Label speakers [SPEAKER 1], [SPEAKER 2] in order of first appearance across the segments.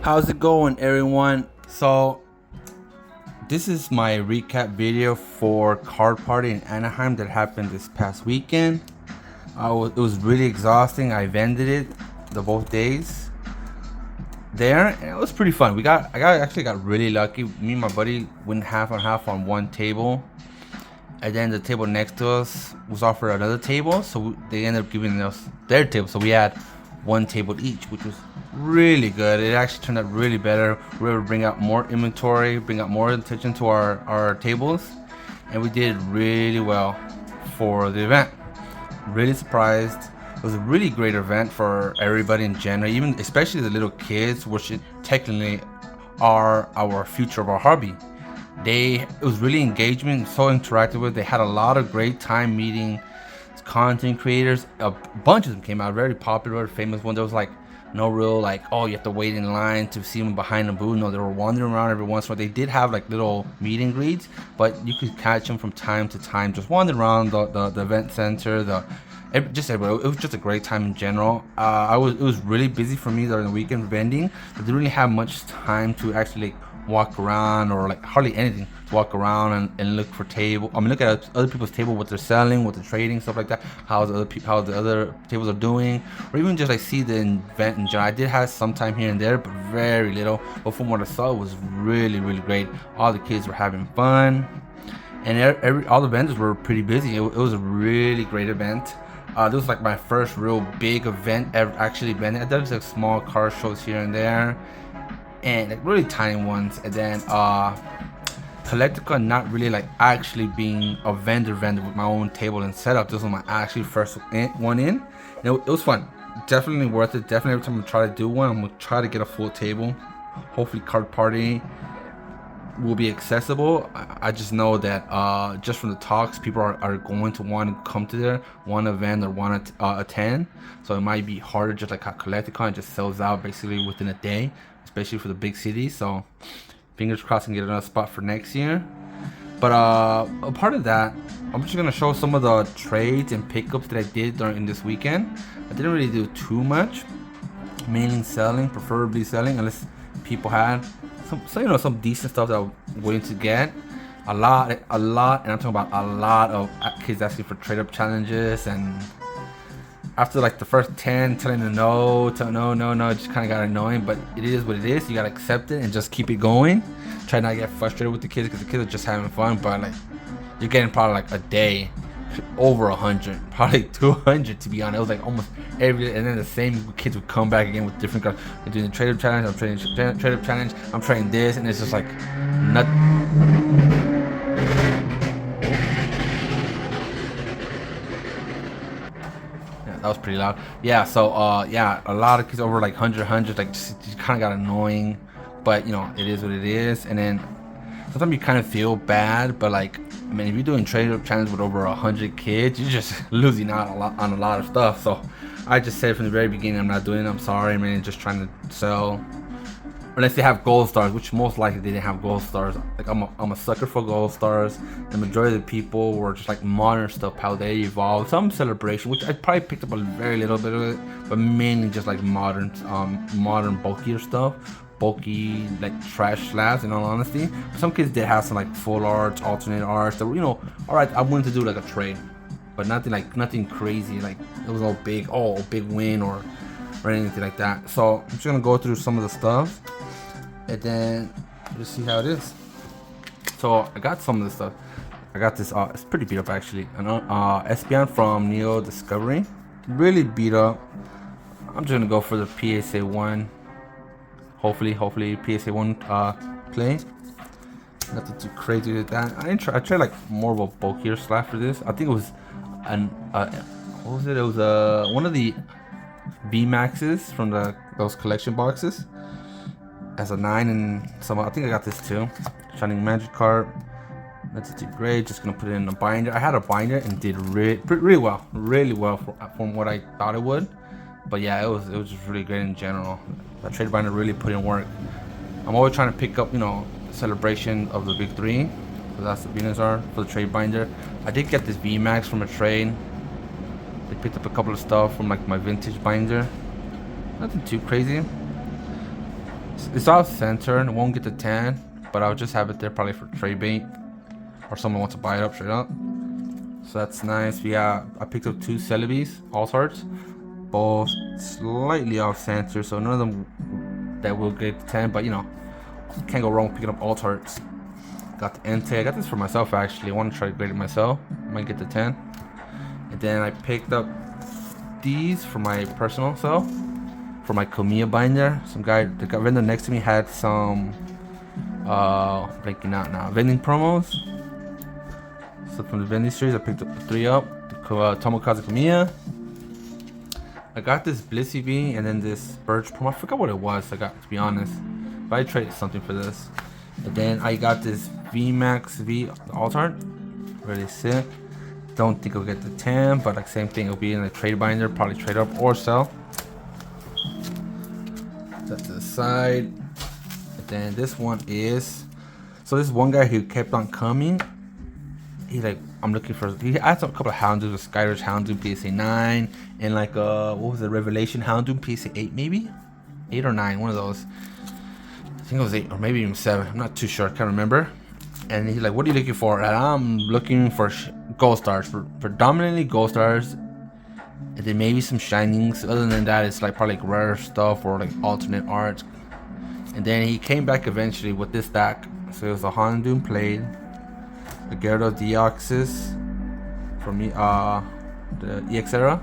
[SPEAKER 1] How's it going, everyone? So this is my recap video for Card Party in Anaheim that happened this past weekend. It was really exhausting. I vended it the both days there, and it was pretty fun. I actually got really lucky. Me and my buddy went half and half on one table, and then the table next to us was offered another table, so they ended up giving us their table. So we had one table each, which was really good. It actually turned out really better. We were able to bring out more inventory, bring out more attention to our tables, and we did really well for the event. Really surprised. It was a really great event for everybody in general, even especially the little kids, which technically are our future of our hobby. It was really engaging, so interactive with. They had a lot of great time meeting content creators. A bunch of them came out, very popular, famous one. There was like no real like, oh, you have to wait in line to see them behind the booth. No, they were wandering around every once in a while. They did have like little meet and greets, but you could catch them from time to time just wandering around the event center, just everywhere. It was just a great time in general. It was really busy for me during the weekend vending. I didn't really have much time to actually walk around, or like hardly anything to walk around and look for look at other people's table, what they're selling, what they're trading, stuff like that, how the other tables are doing, or even just like see the event in general. I did have some time here and there, but very little. But from what I saw, it was really great. All the kids were having fun, and all the vendors were pretty busy. It was a really great event. This was like my first real big event ever actually vending. I did like small car shows here and there, and like really tiny ones. And then Collectica, not really like actually being a vendor with my own table and setup. This was my actually first one in. And it was fun. Definitely worth it. Definitely every time I try to do one, I'm gonna try to get a full table. Hopefully Card Party will be accessible. I just know that just from the talks, people are going to want to come to there, want to event or want to attend. So it might be harder, just like how Collecticon just sells out basically within a day, especially for the big cities. So fingers crossed and get another spot for next year. But a part of that, I'm just gonna show some of the trades and pickups that I did during this weekend. I didn't really do too much, mainly selling, preferably selling, unless people had some decent stuff that I'm willing to get. A lot, and I'm talking about a lot of kids asking for trade up challenges, and after like the first 10 telling them no, it just kind of got annoying. But it is what it is. You gotta accept it and just keep it going. Try not to get frustrated with the kids, because the kids are just having fun. But like, you're getting probably like a day over 100, probably 200 to be honest. It was like almost every, and then the same kids would come back again with different cards. I'm doing the trade up challenge, I'm trading trade up challenge, I'm trading this, and it's just like nothing. That was pretty loud. Yeah, so yeah, a lot of kids over like 100, like just kind of got annoying, but you know, it is what it is. And then sometimes you kind of feel bad, but like, I mean, if you're doing trade-up challenges with over 100 kids, you're just losing out on a lot of stuff. So I just said from the very beginning, I'm not doing it. I'm sorry, I mean, just trying to sell. Unless they have gold stars, which most likely they didn't have gold stars. Like I'm a sucker for gold stars. The majority of the people were just like modern stuff, how they evolved. Some celebration, which I probably picked up a very little bit of it, but mainly just like modern bulkier stuff. Bulky like trash slabs, in all honesty. Some kids did have some like full arts, alternate arts that were, you know, alright, I wanted to do like a trade, but nothing crazy, like it was all big win or anything like that. So I'm just gonna go through some of the stuff and then just see how it is. So I got some of the stuff. I got this it's pretty beat up actually, an Espion from Neo Discovery, really beat up. I'm just gonna go for the PSA 1. Hopefully PSA 1 play. Nothing too crazy with that. I tried like more of a bulkier slab for this. I think it was what was it? It was one of the V Maxes from those collection boxes as a 9, and some. I think I got this too. Shining Magic card. Nothing too great. Just gonna put it in a binder. I had a binder and did really well from what I thought it would. But yeah, it was just really great in general. That trade binder really put in work. I'm always trying to pick up, you know, celebration of the big 3. So that's the Venus are for the trade binder. I did get this VMAX from a trade. I picked up a couple of stuff from like my vintage binder. Nothing too crazy. It's off center and it won't get the 10, but I'll just have it there probably for trade bait or someone wants to buy it up straight up. So that's nice. I picked up 2 Celebes, all sorts, both slightly off center, so none of them that will get 10, but you know, can't go wrong with picking up all tarts. Got the Entei. I got this for myself actually. I want to try to grade it myself. Might get the 10. And then I picked up these for my personal self, for my Kamiya binder. Some guy, the vendor next to me had some blanking out now, vending promos. So from the vending series, I picked up 3 up. The Tomokazu Kamiya. I got this Blissey V and then this Birch promo. I forgot what it was. I got, to be honest, but I traded something for this. And then I got this VMAX V Altart. Really sick. Don't think I'll get the 10, but like same thing, it'll be in a trade binder, probably trade up or sell. That's to the side. And then this one is, so this one guy who kept on coming. He like, I'm looking for, he had a couple of Houndoom, a Skyridge Houndoom PSA 9, and like what was the Revelation Houndoom PSA 8 maybe? 8 or 9, one of those. I think it was 8 or maybe even 7, I'm not too sure, I can't remember. And he's like, what are you looking for? And I'm looking for gold stars, predominantly gold stars, and then maybe some shinings. Other than that, it's like probably like rare stuff or like alternate art. And then he came back eventually with this stack. So it was a Houndoom Plate, a Gyarados Deoxys from the EX era,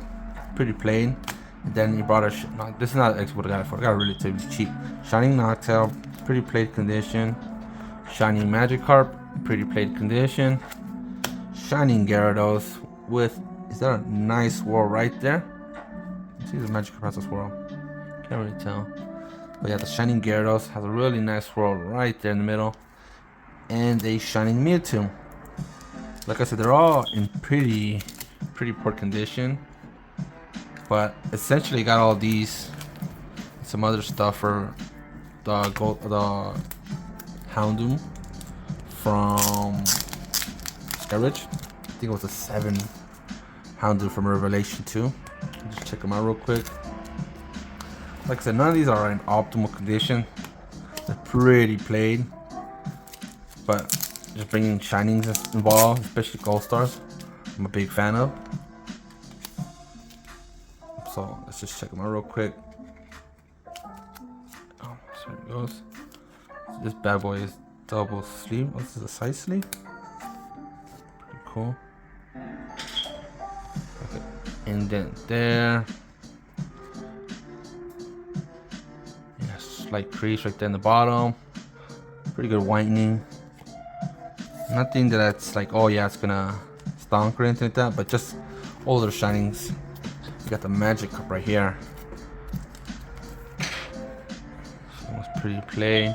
[SPEAKER 1] pretty plain. And then he brought a no, this is not X what I got it for. I got it relatively cheap. Shining Noctowl, pretty plate condition. Shining Magikarp, pretty plate condition. Shining Gyarados with, is that a nice swirl right there? See, the Magikarp has a swirl. Can't really tell. But yeah, the Shining Gyarados has a really nice swirl right there in the middle. And a Shining Mewtwo. Like I said, they're all in pretty poor condition. But essentially got all these, some other stuff for the Houndoom from Skyridge. I think it was a 7 Houndoom from Revelation 2. Just check them out real quick. Like I said, none of these are in optimal condition. They're pretty played, but just bringing shinings involved, especially gold stars, I'm a big fan of. So let's just check them out real quick. Oh, so it goes. So this bad boy is double sleeve. Oh, this is a side sleeve. Pretty cool. Okay. Indent there. Yeah, slight crease right there in the bottom. Pretty good whitening. Nothing that's like, oh yeah, it's gonna stonk or anything like that, but just all their shinings. You got the Magikarp right here. So it's pretty plain.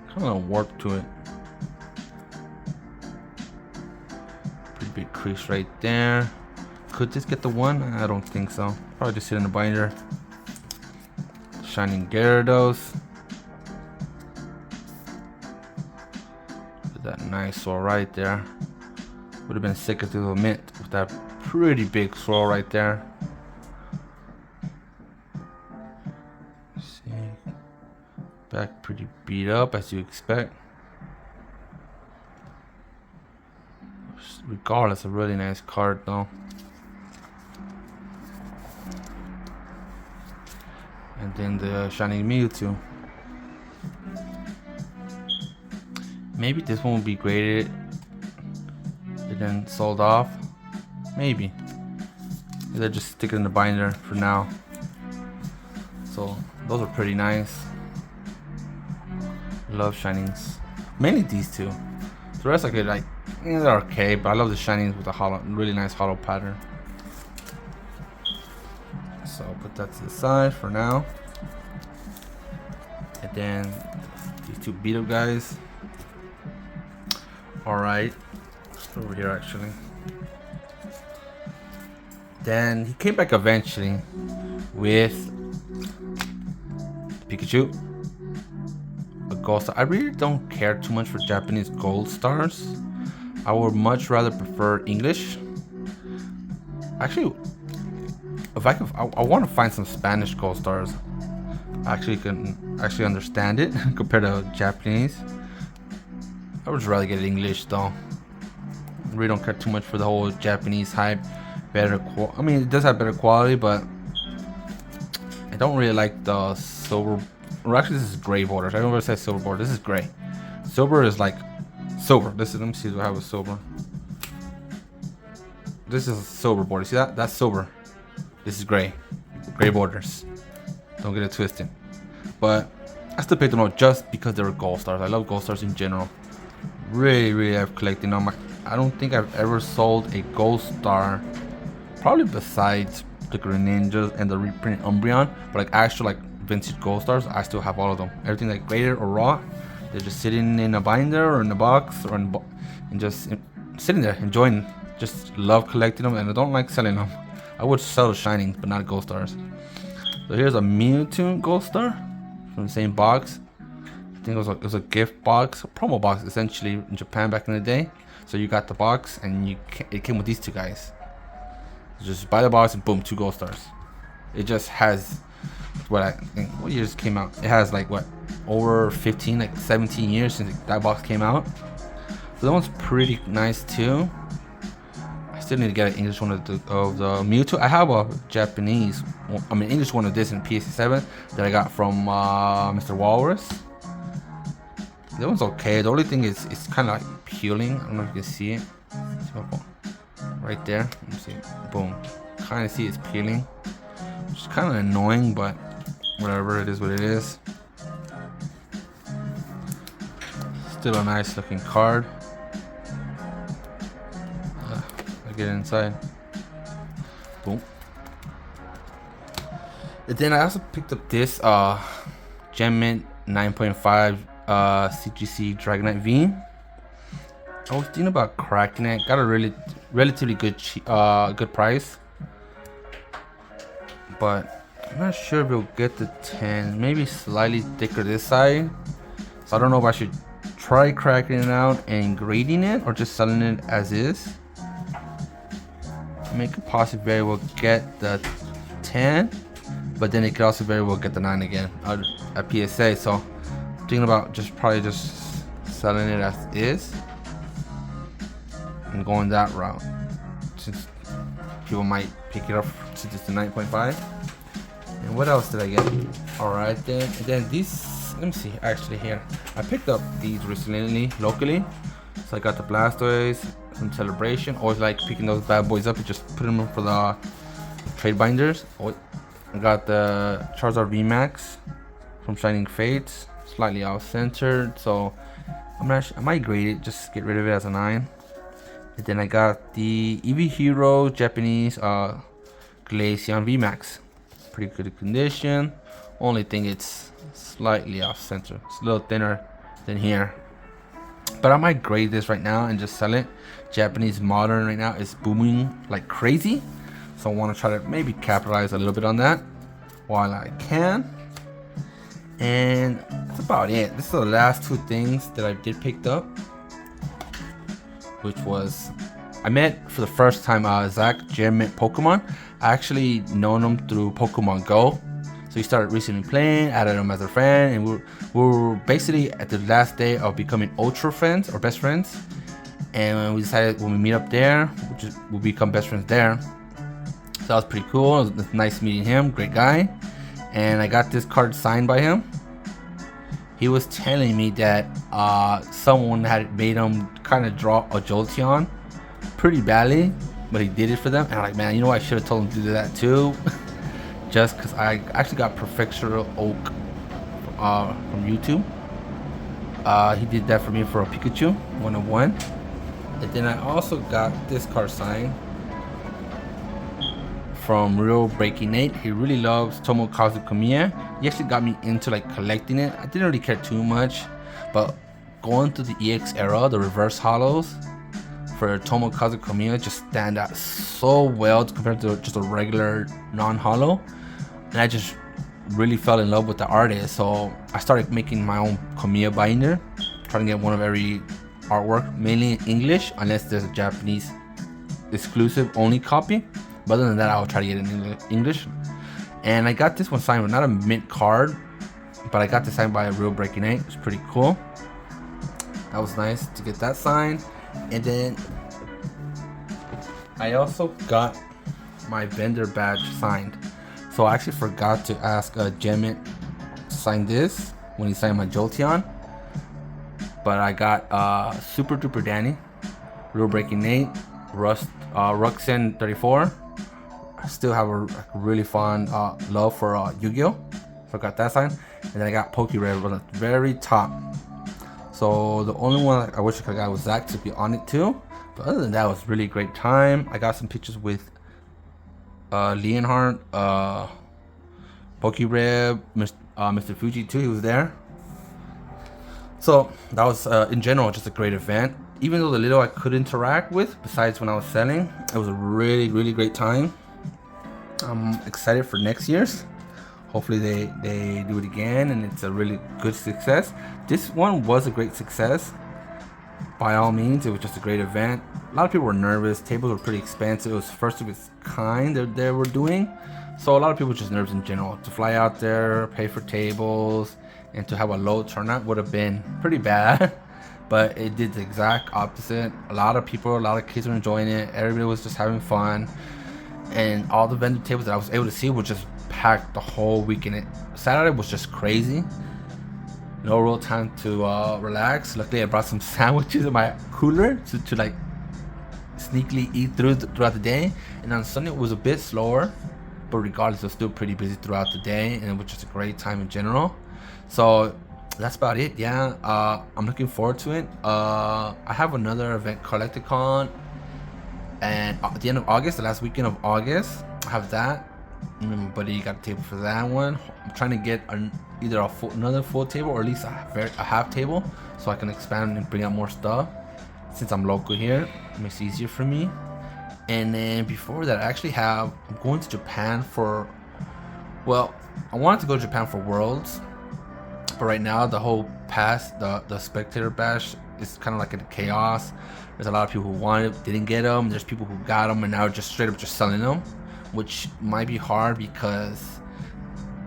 [SPEAKER 1] Kind of warp to it. Pretty big crease right there. Could this get the 1? I don't think so. Probably just sit in the binder. Shining Gyarados. Look at that nice swirl right there. Would have been sick to the mint with that pretty big swirl right there. Back pretty beat up as you expect. Regardless, a really nice card though. And then the Shining Mewtwo. Maybe this one will be graded and then sold off. Maybe. They're just sticking in the binder for now. So those are pretty nice. Love shinings, mainly these two. The rest I could like, they're okay, but I love the shinings with the hollow, really nice hollow pattern. So I'll put that to the side for now. And then these 2 beat up guys. All right, over here actually. Then he came back eventually with Pikachu. Gold star. I really don't care too much for Japanese gold stars. I would much rather prefer English. Actually, if I could, I want to find some Spanish gold stars. Actually can understand it compared to Japanese. I would rather get it English though. I really don't care too much for the whole Japanese hype. I mean, it does have better quality, but I don't really like the silver. Or actually, this is gray borders. I don't ever say silver border. This is gray. Silver is like silver. This is. Let me see if I have a silver. This is a silver border. See that? That's silver. This is gray. Gray borders. Don't get it twisted. But I still picked them up just because they were gold stars. I love gold stars in general. Really have collecting them. I don't think I've ever sold a gold star, probably besides the Greninjas and the reprinted Umbreon, but like actual like vintage gold stars, I still have all of them. Everything like graded or raw, they're just sitting in a binder or in a box or and just sitting there enjoying. Just love collecting them, and I don't like selling them. I would sell the shinings, but not gold stars. So here's a Mewtwo gold star from the same box. I think it was a gift box, a promo box essentially in Japan back in the day. So you got the box and it came with these two guys. You just buy the box and boom, 2 gold stars. It just has what I think, what years came out? It has like what, over 15, like 17 years since that box came out. So that one's pretty nice too. I still need to get an English one of the Mewtwo. I have a Japanese, English one of this in PS7 that I got from Mr. Walrus. That one's okay. The only thing is it's kind of like peeling. I don't know if you can see it. Right there. Let me see. Boom. Kind of see it's peeling, which is kind of annoying, but whatever. It is what it is. Still a nice looking card. I'll get it inside. Boom. And then I also picked up this Gem Mint 9.5 CGC Dragonite V. I was thinking about cracking it. Got a relatively good good price, but I'm not sure if it'll get the 10. Maybe slightly thicker this side. So I don't know if I should try cracking it out and grading it or just selling it as is. I mean, it could possibly very well get the 10, but then it could also very well get the 9 again at PSA. So thinking about probably just selling it as is and going that route, since people might pick it up since it's the 9.5. And what else did I get? Alright then, and then these, let me see, actually here I picked up these recently locally. So I got the Blastoise from Celebration. Always like picking those bad boys up and just putting them for the trade binders. I got the Charizard VMAX from Shining Fates, slightly off-centered, so I might grade it, just get rid of it as a 9. And then I got the EV Hero Japanese Glaceon VMAX, pretty good condition. Only thing, it's slightly off-center. It's a little thinner than here, but I might grade this right now and just sell it. Japanese Modern right now is booming like crazy, so I want to try to maybe capitalize a little bit on that while I can. And that's about it. This is the last 2 things that I did pick up, which was, I met for the first time Zach Gem Mint Pokemon. I actually known him through Pokemon Go. So he started recently playing, added him as a friend, and we were basically at the last day of becoming ultra friends or best friends. And we decided when we meet up there, we'll become best friends there. So that was pretty cool. It was nice meeting him, great guy. And I got this card signed by him. He was telling me that someone had made him kind of draw a Jolteon pretty badly, but he did it for them. And I'm like, man, you know what? I should have told him to do that too. Just because I actually got Professional Oak from YouTube. He did that for me for a Pikachu 101. And then I also got this card signed from Real Breaking Nate. He really loves Tomokazu Kamiya. He actually got me into like collecting it. I didn't really care too much, but going through the EX era, the reverse hollows for Tomokazu Kamiya just stand out so well compared to just a regular non-hollow. And I just really fell in love with the artist, so I started making my own Kamiya binder, trying to get one of every artwork, mainly in English unless there's a Japanese exclusive only copy. But other than that, I'll try to get it in English. And I got this one signed with not a mint card, but I got this signed by a real Breaking 8. It's pretty cool. That was nice to get that signed. And then I also got my vendor badge signed. So I actually forgot to ask Jemit to sign this when he signed my Jolteon. But I got Super Duper Danny, Real Breaking 8, Ruxin 34. I still have a really fond love for Yu-Gi-Oh! So I got that signed. And then I got Pokereb on the very top. So the only one I wish I could have got was Zach to be on it too. But other than that, it was really great time. I got some pictures with Leonhardt, Pokereb, Mr. Fuji too. He was there. So that was in general just a great event. Even though the little I could interact with, besides when I was selling, it was a really, really great time. I'm excited for next year's. Hopefully they do it again and it's a really good success. This one was a great success. By all means, it was just a great event. A lot of people were nervous. Tables were pretty expensive. It was first of its kind that they were doing. So a lot of people were just nervous in general. To fly out there, pay for tables, and to have a low turnout would have been pretty bad. But it did the exact opposite. A lot of kids were enjoying it. Everybody was just having fun. And all the vendor tables that I was able to see were just packed the whole weekend. Saturday was just crazy. No real time to relax. Luckily, I brought some sandwiches in my cooler to like sneakily eat throughout the day. And on Sunday, it was a bit slower. But regardless, it was still pretty busy throughout the day. And it was just a great time in general. So that's about it. Yeah, I'm looking forward to it. I have another event, Collecticon. And at the end of August, the last weekend of August, I have that. My buddy got a table for that one. I'm trying to get either another full table or at least a half table so I can expand and bring out more stuff. Since I'm local here, it makes it easier for me. And then before that, I'm going to Japan for, well, I wanted to go to Japan for Worlds. But right now, the whole pass, the spectator bash is kind of like in chaos. There's a lot of people who wanted it, didn't get them. There's people who got them and now just straight up just selling them, which might be hard because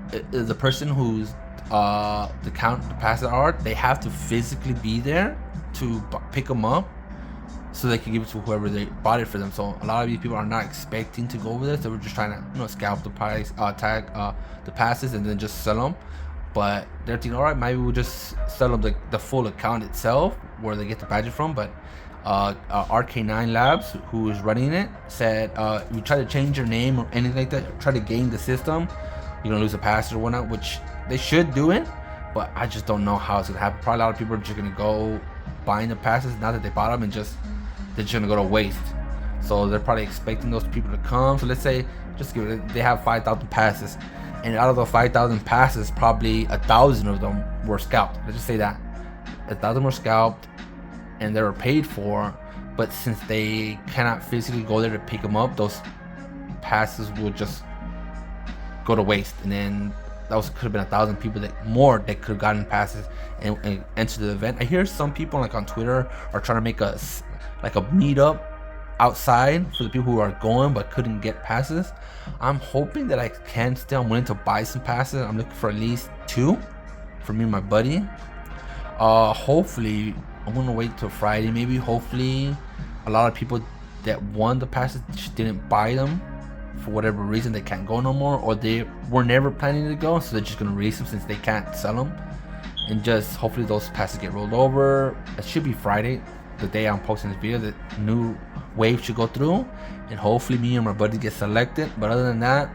[SPEAKER 1] the person who's the passes are, they have to physically be there to pick them up so they can give it to whoever they bought it for them. So a lot of these people are not expecting to go over there. They were just trying to scalp the price, tag the passes, and then just sell them. But they're thinking, all right, maybe we'll just sell them the full account itself where they get the badges from. But RK9 Labs, who is running it, said if you try to change your name or anything like that, try to game the system, you're gonna lose a pass or whatnot, which they should do it, but I just don't know how it's gonna happen. Probably a lot of people are just gonna go buying the passes now that they bought them and they're just gonna go to waste. So they're probably expecting those people to come. So let's say they have 5,000 passes, and out of those 5,000 passes, probably 1,000 of them were scalped. Let's just say that 1,000 were scalped and they were paid for, but since they cannot physically go there to pick them up, those passes will just go to waste. And then could have been 1,000 people that could have gotten passes and entered the event. I hear some people like on Twitter are trying to make a meetup outside for the people who are going but couldn't get passes. I'm hoping that I can still. I'm willing to buy some passes. I'm looking for at least 2 for me and my buddy. Hopefully, I'm gonna wait till Friday. Maybe hopefully a lot of people that won the passes just didn't buy them for whatever reason. They can't go no more, or they were never planning to go, so they're just gonna release them since they can't sell them. And just hopefully those passes get rolled over. It should be Friday, the day I'm posting this video. The new wave should go through, and hopefully me and my buddy get selected. But other than that,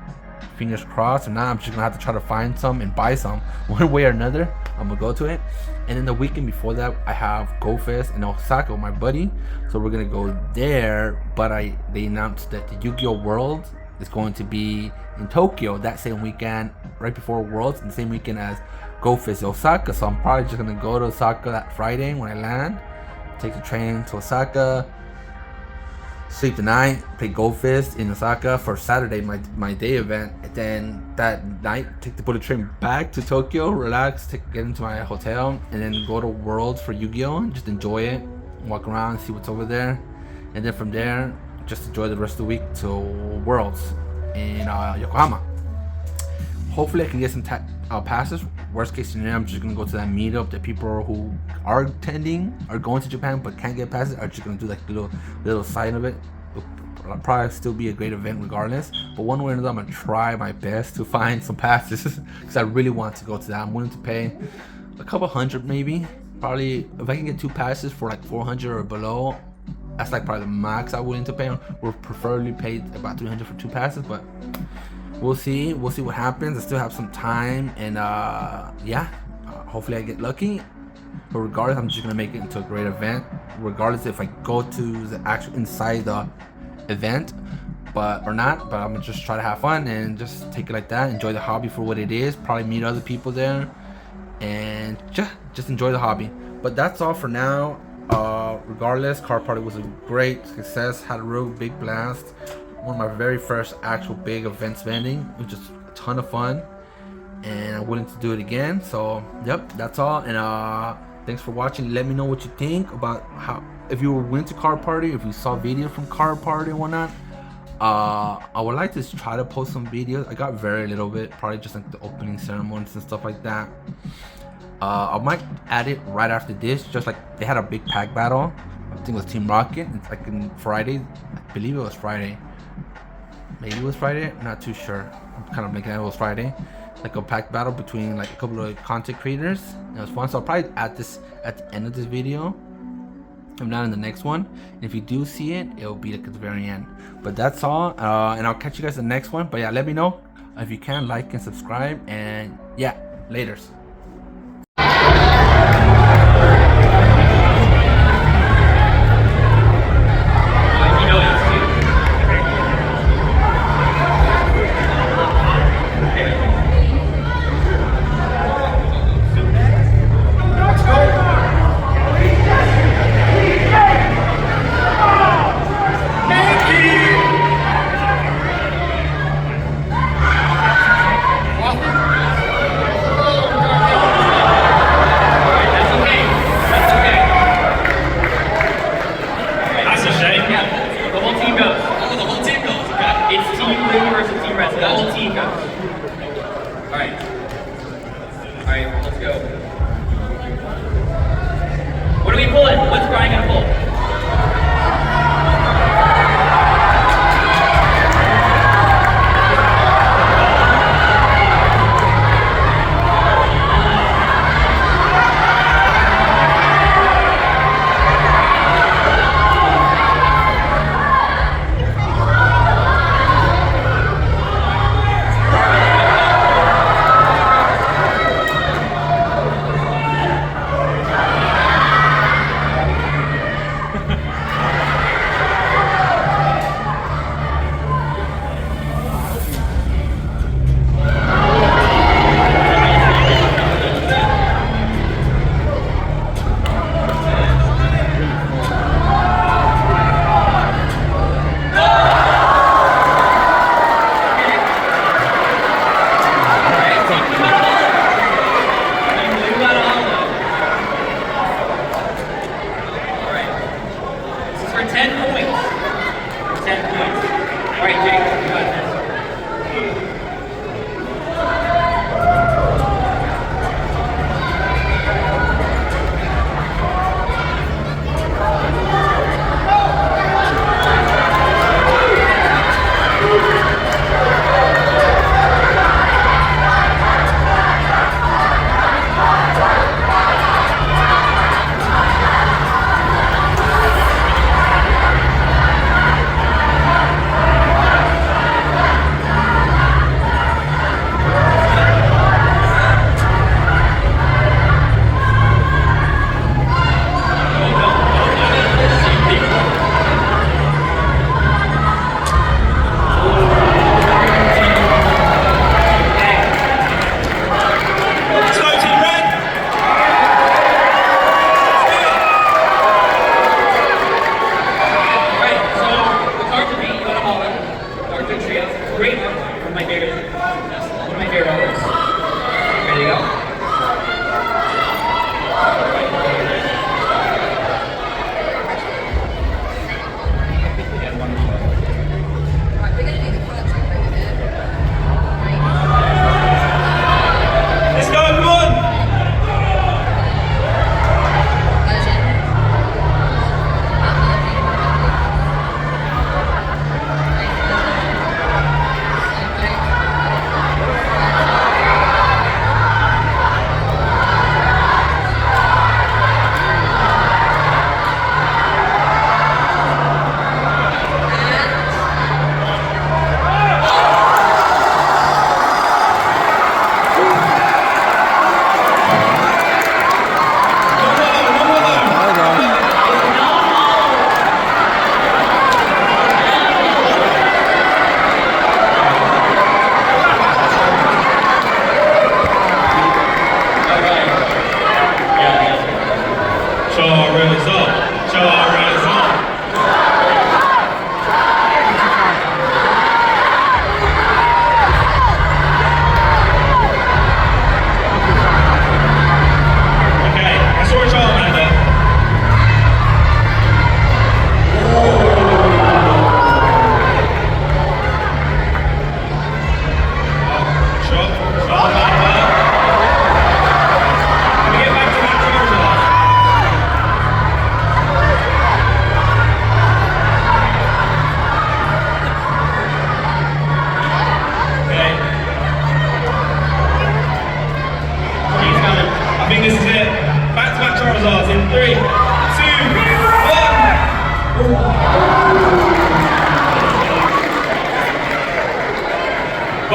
[SPEAKER 1] fingers crossed. And now I'm just gonna have to try to find some and buy some one way or another. I'm gonna go to it. And then the weekend before that, I have Go Fest in Osaka with my buddy, so we're gonna go there. But they announced that the Yu-Gi-Oh! World is going to be in Tokyo that same weekend, right before Worlds, and the same weekend as Go Fest Osaka. So I'm probably just gonna go to Osaka that Friday when I land, take the train to Osaka, sleep the night, play Go Fest in Osaka for Saturday, my day event, and then that night take the bullet train back to Tokyo, relax, get into my hotel, and then go to Worlds for Yu-Gi-Oh! And just enjoy it, walk around, see what's over there, and then from there just enjoy the rest of the week till Worlds in Yokohama. Hopefully I can get some passes. Worst case scenario, I'm just gonna go to that meetup that people who are attending are going to Japan but can't get passes are just gonna do like a little side of it. It'll probably still be a great event regardless, but one way or another I'm gonna try my best to find some passes because I really want to go to that. I'm willing to pay a couple hundred maybe. Probably if I can get 2 passes for like 400 or below, that's like probably the max I'm willing to pay. We'll preferably pay about 300 for 2 passes, but we'll see what happens. I still have some time, and yeah, hopefully I get lucky. But regardless, I'm just gonna make it into a great event regardless if I go to the actual inside the event or not, but I'm gonna just try to have fun and just take it like that, enjoy the hobby for what it is, probably meet other people there, and just enjoy the hobby. But that's all for now. Regardless, car party was a great success, had a real big blast. One of my very first actual big events vending. It was just a ton of fun, and I'm willing to do it again. So yep, that's all, and thanks for watching. Let me know what you think about if you went to car party, if you saw videos from car party and whatnot. I would like to try to post some videos. I got very little bit, probably just like the opening ceremonies and stuff like that. I might add it right after this, just like they had a big pack battle. I think it was Team Rocket. It's like in Friday, I believe it was Friday. Maybe it was Friday, I'm not too sure. I'm kind of making it was Friday. Like a pack battle between like a couple of content creators. It was fun, so I'll probably add this at the end of this video. I'm not in the next one. And if you do see it, it'll be like at the very end. But that's all, and I'll catch you guys in the next one. But yeah, let me know if you can, like and subscribe, and yeah, laters.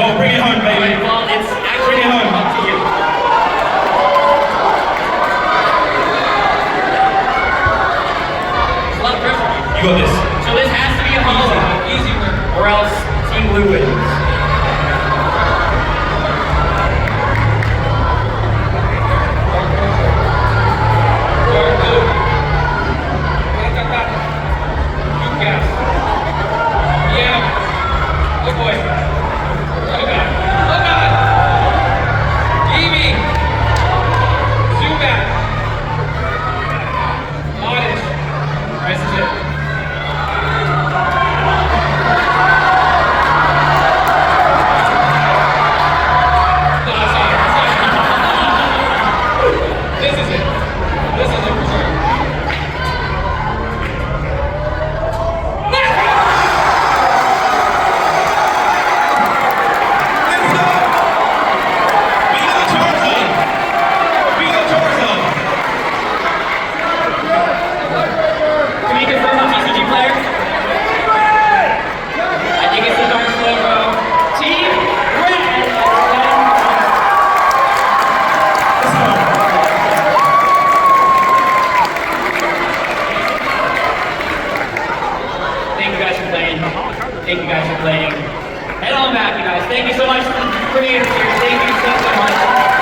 [SPEAKER 2] Well, bring it home, baby. Well, it's actually bring it home. Up to you. It's a lot of pressure. You got this. So this has to be a hollow, easy one, or else Team Blue wins. Thank you guys for playing. Head on back, you guys. Thank you so much for being here. Thank you so much.